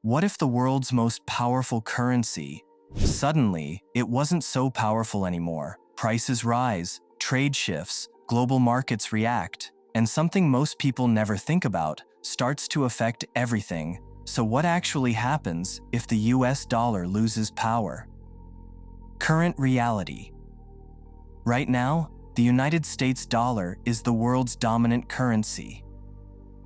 What if the world's most powerful currency, suddenly, it wasn't so powerful anymore? Prices rise, trade shifts, global markets react, and something most people never think about starts to affect everything. So what actually happens if the US dollar loses power? Current reality. Right now, the United States dollar is the world's dominant currency.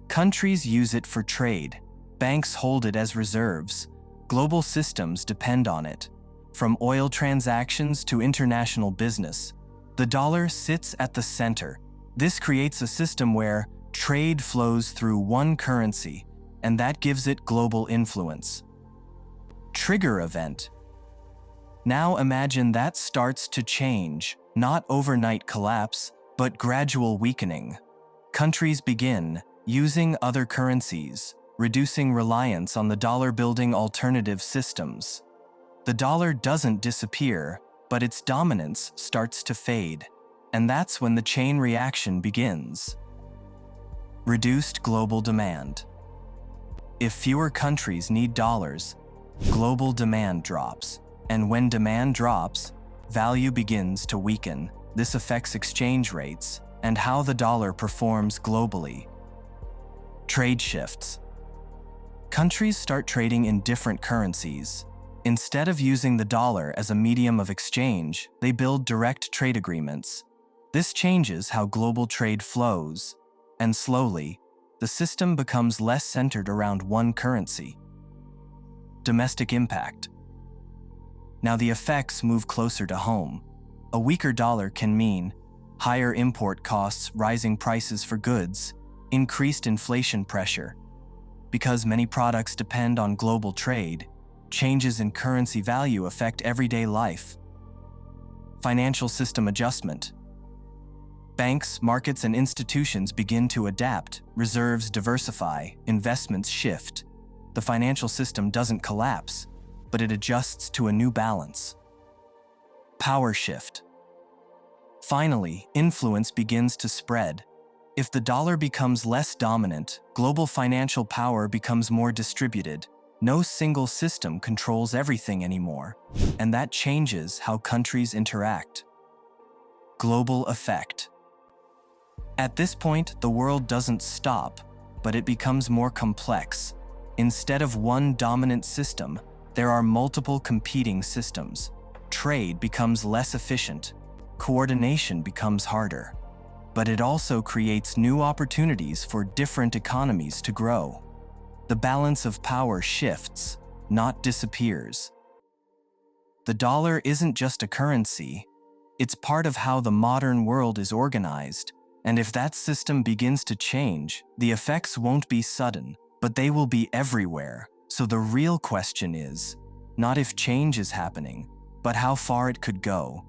Countries use it for trade. Banks hold it as reserves. Global systems depend on it. From oil transactions to international business, the dollar sits at the center. This creates a system where trade flows through one currency, and that gives it global influence. Trigger event. Now imagine that starts to change, not overnight collapse, but gradual weakening. Countries begin using other currencies, reducing reliance on the dollar, building alternative systems. The dollar doesn't disappear, but its dominance starts to fade. And that's when the chain reaction begins. Reduced global demand. If fewer countries need dollars, global demand drops. And when demand drops, value begins to weaken. This affects exchange rates and how the dollar performs globally. Trade shifts. Countries start trading in different currencies. Instead of using the dollar as a medium of exchange, they build direct trade agreements. This changes how global trade flows, and slowly, the system becomes less centered around one currency. Domestic impact. Now the effects move closer to home. A weaker dollar can mean higher import costs, rising prices for goods, increased inflation pressure. Because many products depend on global trade, changes in currency value affect everyday life. Financial system adjustment. Banks, markets, and institutions begin to adapt, reserves diversify, investments shift. The financial system doesn't collapse, but it adjusts to a new balance. Power shift. Finally, influence begins to spread. If the dollar becomes less dominant, global financial power becomes more distributed. No single system controls everything anymore, and that changes how countries interact. Global effect. At this point, the world doesn't stop, but it becomes more complex. Instead of one dominant system, there are multiple competing systems. Trade becomes less efficient. Coordination becomes harder. But it also creates new opportunities for different economies to grow. The balance of power shifts, not disappears. The dollar isn't just a currency, it's part of how the modern world is organized, and if that system begins to change, the effects won't be sudden, but they will be everywhere. So the real question is, not if change is happening, but how far it could go.